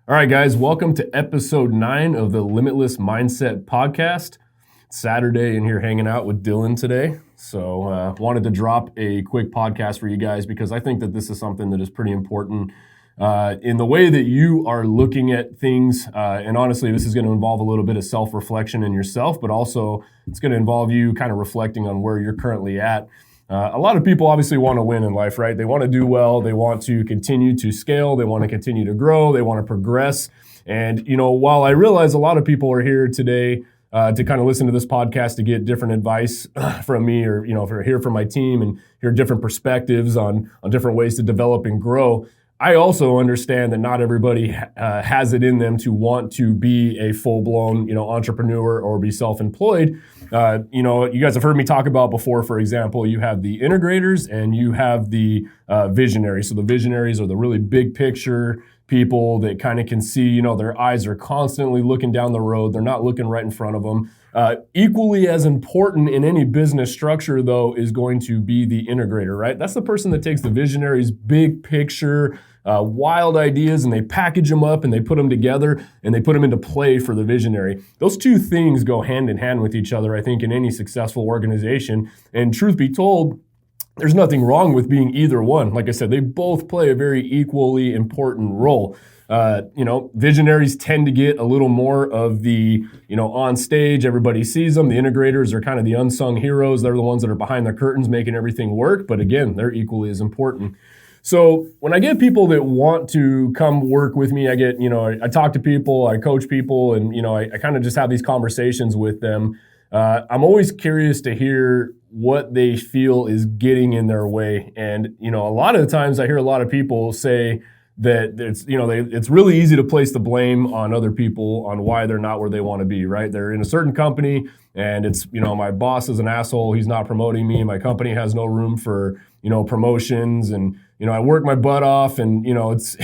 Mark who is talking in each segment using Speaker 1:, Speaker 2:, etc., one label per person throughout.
Speaker 1: All right, guys, welcome to episode 9 of the Limitless Mindset podcast. It's Saturday and here hanging out with Dylan today. So wanted to drop a quick podcast for you guys because I think that this is something that is pretty important in the way that you are looking at things. And honestly, this is going to involve a little bit of self-reflection in yourself, but also it's going to involve you kind of reflecting on where you're currently at. A lot of people obviously want to win in life, right? They want to do well. They want to continue to scale. They want to continue to grow. They want to progress. And, while I realize a lot of people are here today to kind of listen to this podcast to get different advice from me or, for hear from my team and hear different perspectives on different ways to develop and grow, I also understand that not everybody has it in them to want to be a full-blown, entrepreneur or be self-employed. You guys have heard me talk about before, for example, you have the integrators and you have the visionaries. So the visionaries are the really big picture people that kind of can see, their eyes are constantly looking down the road. They're not looking right in front of them. Equally as important in any business structure, though, is going to be the integrator, right? That's the person that takes the visionary's big picture, wild ideas, and they package them up and they put them together and they put them into play for the visionary. Those two things go hand in hand with each other, I think, in any successful organization. And truth be told, there's nothing wrong with being either one. Like I said, they both play a very equally important role. Visionaries tend to get a little more of the, on stage, everybody sees them. The integrators are kind of the unsung heroes. They're the ones that are behind the curtains making everything work. But again, they're equally as important. So when I get people that want to come work with me, I talk to people, I coach people, and, I kind of just have these conversations with them. I'm always curious to hear what they feel is getting in their way. And, a lot of the times I hear a lot of people say that it's really easy to place the blame on other people on why they're not where they want to be, right? They're in a certain company and it's, my boss is an asshole. He's not promoting me. My company has no room for, promotions. And, I work my butt off and, it's,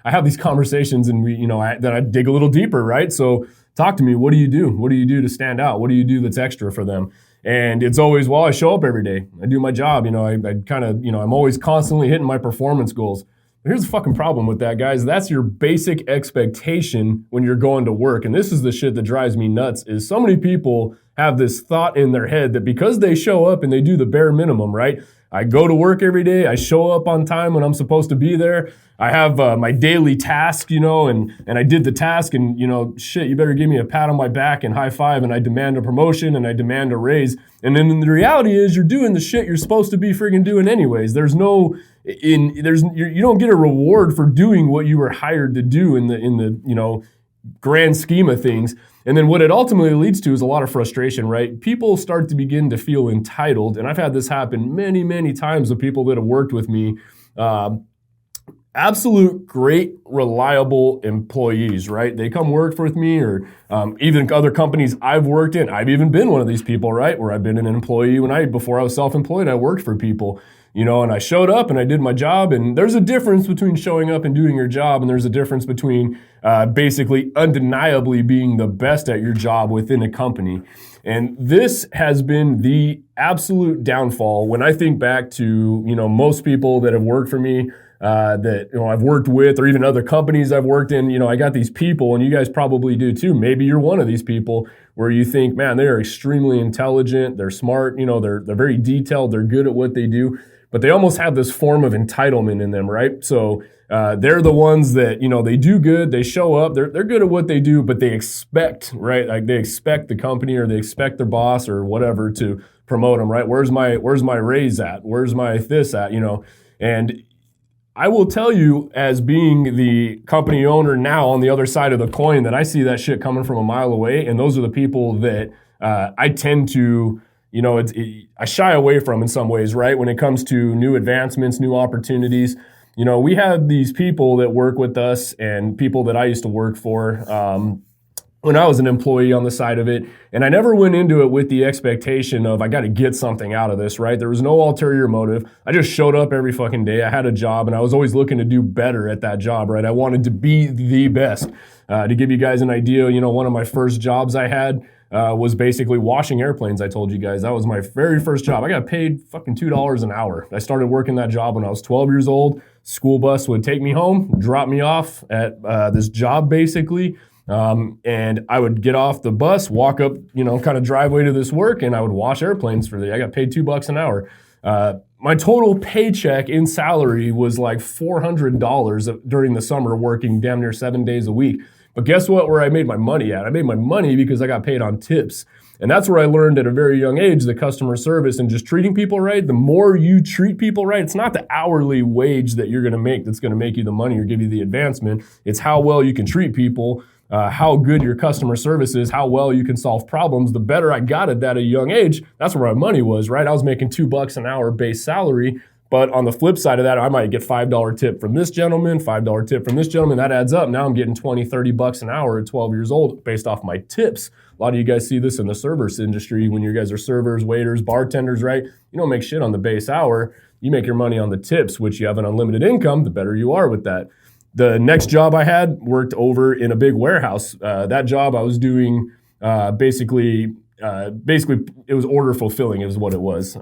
Speaker 1: I have these conversations and then I dig a little deeper, right? So talk to me. What do you do? What do you do to stand out? What do you do that's extra for them? And it's always, well, I show up every day. I do my job. I kind of, I'm always constantly hitting my performance goals. But here's the fucking problem with that, guys. That's your basic expectation when you're going to work. And this is the shit that drives me nuts is so many people have this thought in their head that because they show up and they do the bare minimum, right? I go to work every day. I show up on time when I'm supposed to be there. I have my daily task, and I did the task and, shit, you better give me a pat on my back and high five and I demand a promotion and I demand a raise. And then the reality is you're doing the shit you're supposed to be friggin' doing anyways. You don't get a reward for doing what you were hired to do in the grand scheme of things. And then what it ultimately leads to is a lot of frustration, right? People start to begin to feel entitled. And I've had this happen many, many times with people that have worked with me. Absolute great, reliable employees, right? They come work with me or even other companies I've worked in. I've even been one of these people, right? Where I've been an employee before I was self-employed, I worked for people. And I showed up and I did my job. And there's a difference between showing up and doing your job. And there's a difference between basically undeniably being the best at your job within a company. And this has been the absolute downfall when I think back to, most people that have worked for me that I've worked with or even other companies I've worked in. I got these people and you guys probably do too. Maybe you're one of these people where you think, man, they are extremely intelligent. They're smart. They're very detailed. They're good at what they do. But they almost have this form of entitlement in them, right? So they're the ones that, they do good, they show up, they're good at what they do, but they expect, right? Like they expect the company or they expect their boss or whatever to promote them, right? Where's my raise at? Where's my this at? And I will tell you as being the company owner now on the other side of the coin that I see that shit coming from a mile away. And those are the people that I tend to, I shy away from in some ways, right? When it comes to new advancements, new opportunities, we have these people that work with us and people that I used to work for when I was an employee on the side of it. And I never went into it with the expectation of I got to get something out of this, right? There was no ulterior motive. I just showed up every fucking day. I had a job and I was always looking to do better at that job, right? I wanted to be the best. To give you guys an idea, one of my first jobs I had, was basically washing airplanes. I told you guys that was my very first job. I got paid fucking $2 an hour. I started working that job when I was 12 years old. School bus would take me home, drop me off at this job basically. And I would get off the bus, walk up, kind of driveway to this work, and I would wash airplanes for I got paid $2 an hour. My total paycheck in salary was like $400 during the summer, working damn near 7 days a week. But guess what, where I made my money at? I made my money because I got paid on tips. And that's where I learned at a very young age the customer service and just treating people right. The more you treat people right, it's not the hourly wage that you're going to make that's going to make you the money or give you the advancement. It's how well you can treat people, how good your customer service is, how well you can solve problems. The better I got at that at a young age, that's where my money was, right? I was making $2 an hour base salary. But on the flip side of that, I might get $5 tip from this gentleman, $5 tip from this gentleman. That adds up. Now I'm getting $20, $30 an hour at 12 years old based off my tips. A lot of you guys see this in the service industry when you guys are servers, waiters, bartenders, right? You don't make shit on the base hour. You make your money on the tips, which you have an unlimited income, the better you are with that. The next job I had worked over in a big warehouse. That job I was doing basically it was order fulfilling is what it was.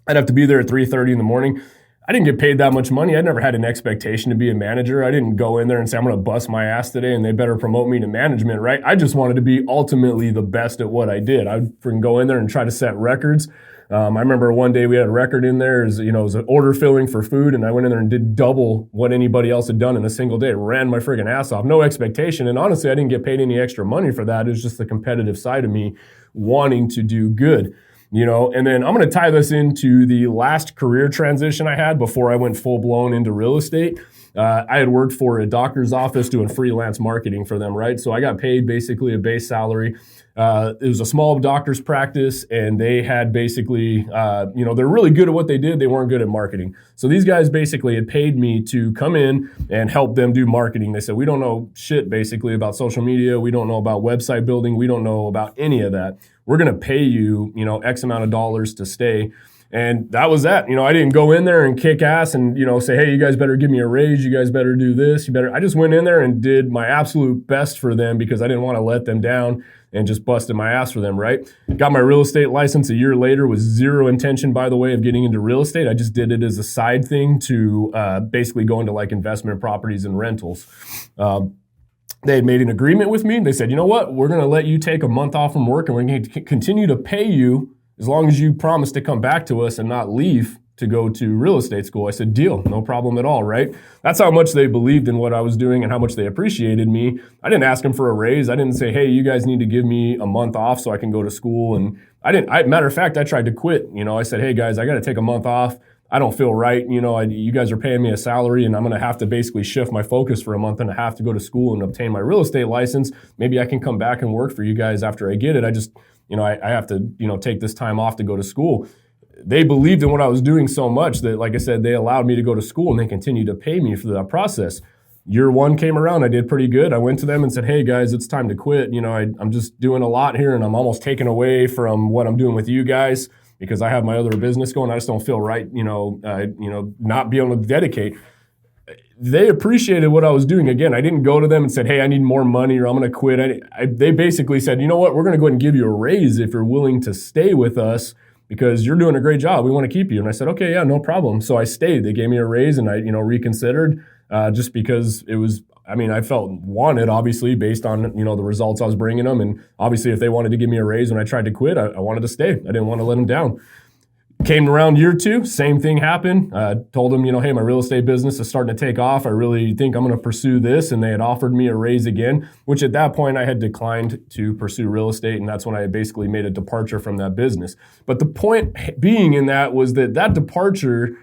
Speaker 1: I'd have to be there at 3:30 in the morning. I didn't get paid that much money. I never had an expectation to be a manager. I didn't go in there and say, I'm going to bust my ass today and they better promote me to management, right? I just wanted to be ultimately the best at what I did. I would freaking go in there and try to set records. I remember one day we had a record in there, it was an order filling for food, and I went in there and did double what anybody else had done in a single day. Ran my friggin' ass off, no expectation. And honestly, I didn't get paid any extra money for that. It was just the competitive side of me wanting to do good. And then I'm going to tie this into the last career transition I had before I went full blown into real estate. I had worked for a doctor's office doing freelance marketing for them, right? So I got paid basically a base salary. It was a small doctor's practice, and they had basically, they're really good at what they did. They weren't good at marketing. So these guys basically had paid me to come in and help them do marketing. They said, we don't know shit basically about social media. We don't know about website building. We don't know about any of that. We're going to pay you, X amount of dollars to stay. And that was that. I didn't go in there and kick ass and, say, hey, you guys better give me a raise. You guys better do this. I just went in there and did my absolute best for them because I didn't want to let them down and just busted my ass for them, right? Got my real estate license a year later with zero intention, by the way, of getting into real estate. I just did it as a side thing to basically go into like investment properties and rentals. They had made an agreement with me. They said, you know what? We're going to let you take a month off from work and we're going to continue to pay you as long as you promise to come back to us and not leave to go to real estate school. I said, deal, no problem at all, right? That's how much they believed in what I was doing and how much they appreciated me. I didn't ask them for a raise. I didn't say, hey, you guys need to give me a month off so I can go to school. And matter of fact, I tried to quit. I said, hey guys, I got to take a month off. I don't feel right. You guys are paying me a salary and I'm going to have to basically shift my focus for a month and a half to go to school and obtain my real estate license. Maybe I can come back and work for you guys after I get it. I have to, take this time off to go to school. They believed in what I was doing so much that, like I said, they allowed me to go to school and they continued to pay me for that process. Year one came around, I did pretty good. I went to them and said, hey guys, it's time to quit. I'm just doing a lot here and I'm almost taken away from what I'm doing with you guys because I have my other business going. I just don't feel right, not being able to dedicate. They appreciated what I was doing. Again, I didn't go to them and said, hey, I need more money or I'm going to quit. They basically said, you know what, we're going to go ahead and give you a raise if you're willing to stay with us because you're doing a great job. We want to keep you. And I said, okay, yeah, no problem. So I stayed. They gave me a raise and I, reconsidered just because it was, I felt wanted, obviously, based on, the results I was bringing them. And obviously, if they wanted to give me a raise when I tried to quit, I wanted to stay. I didn't want to let them down. Came around year two, same thing happened. Told them, hey, my real estate business is starting to take off. I really think I'm going to pursue this. And they had offered me a raise again, which at that point I had declined to pursue real estate. And that's when I basically made a departure from that business. But the point being in that was that departure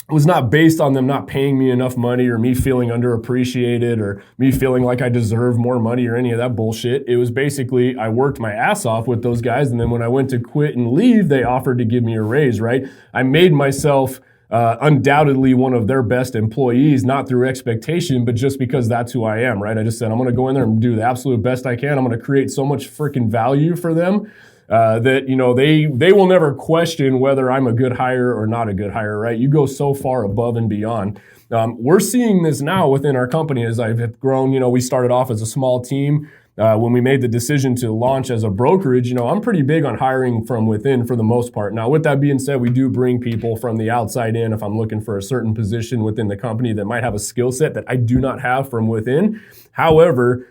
Speaker 1: was not based on them not paying me enough money or me feeling underappreciated or me feeling like I deserve more money or any of that bullshit. It was basically I worked my ass off with those guys. And then when I went to quit and leave, they offered to give me a raise, right? I made myself undoubtedly one of their best employees, not through expectation, but just because that's who I am, right? I just said, I'm going to go in there and do the absolute best I can. I'm going to create so much freaking value for them that, they will never question whether I'm a good hire or not a good hire, right? You go so far above and beyond. We're seeing this now within our company as I've grown. We started off as a small team. when we made the decision to launch as a brokerage, I'm pretty big on hiring from within for the most part. Now, with that being said, we do bring people from the outside in if I'm looking for a certain position within the company that might have a skill set that I do not have from within. However,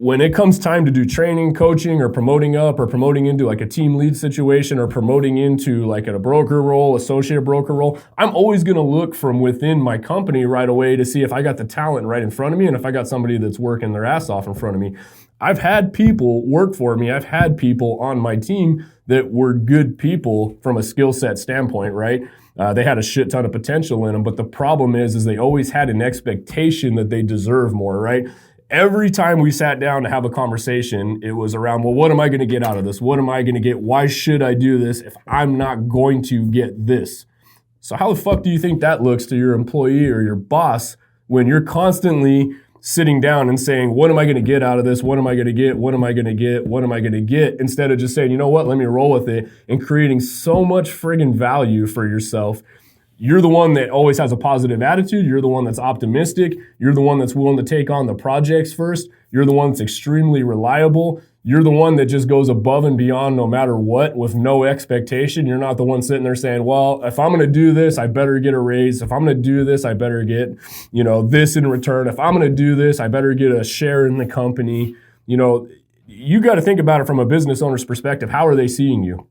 Speaker 1: when it comes time to do training, coaching, or promoting up, or promoting into like a team lead situation, or promoting into like a broker role, associate broker role, I'm always going to look from within my company right away to see if I got the talent right in front of me and if I got somebody that's working their ass off in front of me. I've had people work for me. I've had people on my team that were good people from a skill set standpoint, right? They had a shit ton of potential in them, but the problem is they always had an expectation that they deserve more, right? Every time we sat down to have a conversation, it was around, well, what am I going to get out of this? What am I going to get? Why should I do this if I'm not going to get this? So how the fuck do you think that looks to your employee or your boss when you're constantly sitting down and saying, what am I going to get out of this? What am I going to get? What am I going to get? What am I going to get? Instead of just saying, you know what, let me roll with it, and creating so much friggin' value for yourself. You're the one that always has a positive attitude. You're the one that's optimistic. You're the one that's willing to take on the projects first. You're the one that's extremely reliable. You're the one that just goes above and beyond no matter what with no expectation. You're not the one sitting there saying, well, if I'm going to do this, I better get a raise. If I'm going to do this, I better get, this in return. If I'm going to do this, I better get a share in the company. You got to think about it from a business owner's perspective. How are they seeing you?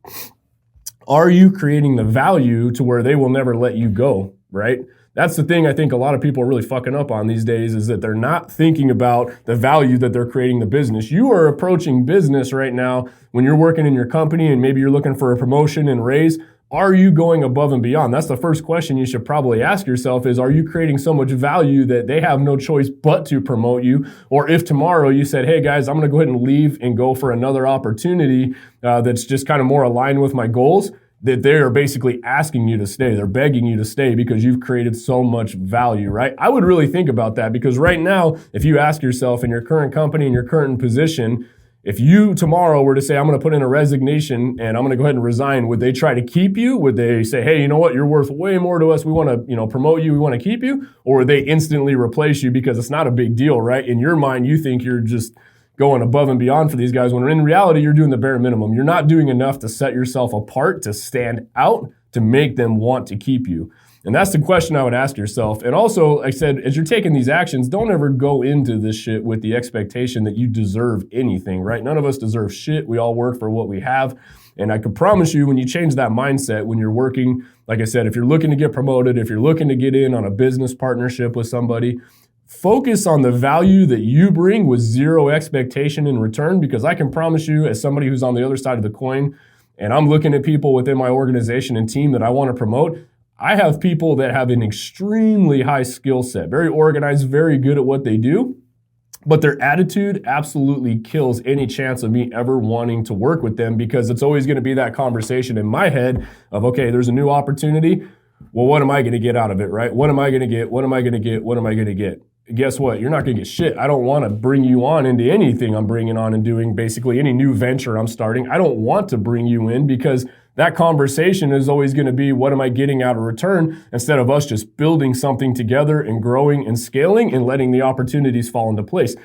Speaker 1: Are you creating the value to where they will never let you go, right? That's the thing I think a lot of people are really fucking up on these days, is that they're not thinking about the value that they're creating the business. You are approaching business right now when you're working in your company and maybe you're looking for a promotion and raise. Are you going above and beyond? That's the first question you should probably ask yourself is, are you creating so much value that they have no choice but to promote you? Or if tomorrow you said, hey guys, I'm going to go ahead and leave and go for another opportunity that's just kind of more aligned with my goals, that they're basically asking you to stay. They're begging you to stay because you've created so much value, right? I would really think about that, because right now, if you ask yourself in your current company, in your current position, if you tomorrow were to say, I'm going to put in a resignation and I'm going to go ahead and resign, would they try to keep you? Would they say, hey, you know what? You're worth way more to us. We want to, promote you. We want to keep you. Or would they instantly replace you because it's not a big deal, right? In your mind, you think you're just going above and beyond for these guys, when in reality, you're doing the bare minimum. You're not doing enough to set yourself apart, to stand out, to make them want to keep you. And that's the question I would ask yourself. And also, like I said, as you're taking these actions, don't ever go into this shit with the expectation that you deserve anything, right? None of us deserve shit. We all work for what we have. And I can promise you, when you change that mindset, when you're working, like I said, if you're looking to get promoted, if you're looking to get in on a business partnership with somebody, focus on the value that you bring with zero expectation in return, because I can promise you, as somebody who's on the other side of the coin, and I'm looking at people within my organization and team that I want to promote, I have people that have an extremely high skill set, very organized, very good at what they do, but their attitude absolutely kills any chance of me ever wanting to work with them, because it's always going to be that conversation in my head of, okay, there's a new opportunity. Well, what am I going to get out of it, right? What am I going to get? What am I going to get? What am I going to get? Guess what? You're not going to get shit. I don't want to bring you on into anything I'm bringing on and doing, basically any new venture I'm starting. I don't want to bring you in, because that conversation is always going to be, what am I getting out of return, instead of us just building something together and growing and scaling and letting the opportunities fall into place.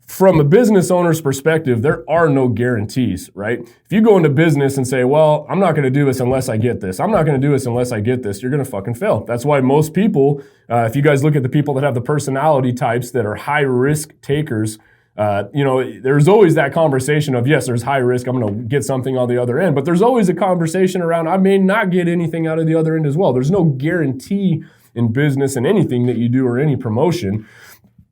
Speaker 1: From a business owner's perspective, there are no guarantees, right? If you go into business and say, well, I'm not going to do this unless I get this, I'm not going to do this unless I get this, you're going to fucking fail. That's why most people, if you guys look at the people that have the personality types that are high risk takers, there's always that conversation of, yes, there's high risk, I'm going to get something on the other end, but there's always a conversation around, I may not get anything out of the other end as well. There's no guarantee in business and anything that you do or any promotion.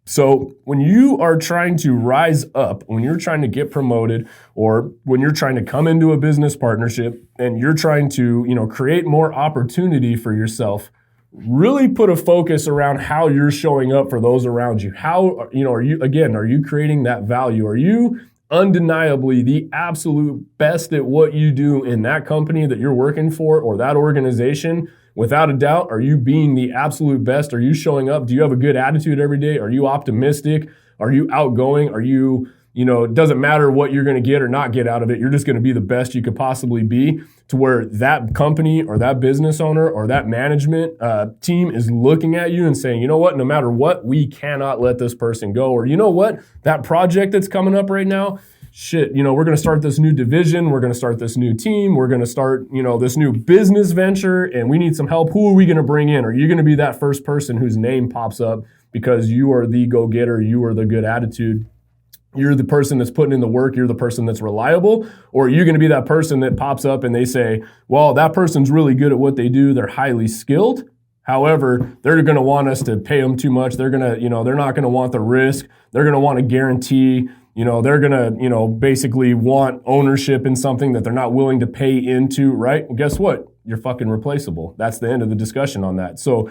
Speaker 1: So when you are trying to rise up, when you're trying to get promoted, or when you're trying to come into a business partnership and you're trying to, create more opportunity for yourself, really put a focus around how you're showing up for those around you. How, are you creating that value? Are you undeniably the absolute best at what you do in that company that you're working for, or that organization? Without a doubt, are you being the absolute best? Are you showing up? Do you have a good attitude every day? Are you optimistic? Are you outgoing? Are you, it doesn't matter what you're going to get or not get out of it. You're just going to be the best you could possibly be, to where that company or that business owner or that management team is looking at you and saying, you know what, no matter what, we cannot let this person go. Or you know what, that project that's coming up right now, shit, we're going to start this new division. We're going to start this new team. We're going to start, this new business venture, and we need some help. Who are we going to bring in? Are you going to be that first person whose name pops up because you are the go-getter, you are the good attitude, you're the person that's putting in the work, you're the person that's reliable? Or are you going to be that person that pops up and they say, well, that person's really good at what they do, they're highly skilled, however, they're going to want us to pay them too much, they're going to, they're not going to want the risk, they're going to want a guarantee, they're going to, basically want ownership in something that they're not willing to pay into, right? And guess what? You're fucking replaceable. That's the end of the discussion on that. So,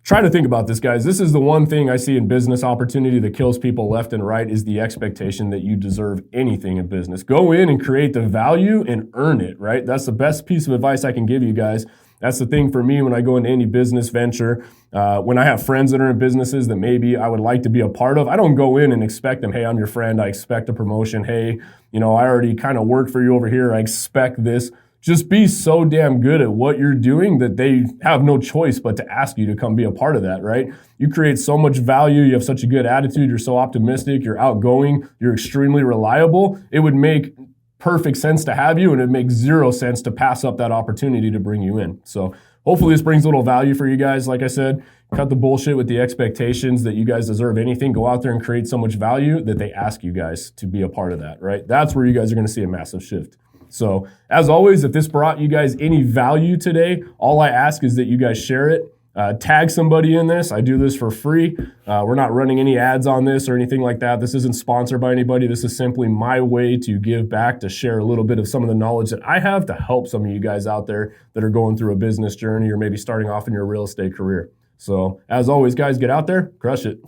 Speaker 1: try to think about this, guys. This is the one thing I see in business opportunity that kills people left and right, is the expectation that you deserve anything in business. Go in and create the value and earn it, right? That's the best piece of advice I can give you guys. That's the thing for me when I go into any business venture. When I have friends that are in businesses that maybe I would like to be a part of, I don't go in and expect them, hey, I'm your friend, I expect a promotion. Hey, I already kind of work for you over here, I expect this. Just be so damn good at what you're doing that they have no choice but to ask you to come be a part of that, right? You create so much value, you have such a good attitude, you're so optimistic, you're outgoing, you're extremely reliable. It would make perfect sense to have you, and it makes zero sense to pass up that opportunity to bring you in. So hopefully this brings a little value for you guys. Like I said, cut the bullshit with the expectations that you guys deserve anything. Go out there and create so much value that they ask you guys to be a part of that, right? That's where you guys are going to see a massive shift. So as always, if this brought you guys any value today, all I ask is that you guys share it. Tag somebody in this. I do this for free. We're not running any ads on this or anything like that. This isn't sponsored by anybody. This is simply my way to give back, to share a little bit of some of the knowledge that I have to help some of you guys out there that are going through a business journey or maybe starting off in your real estate career. So as always, guys, get out there, crush it.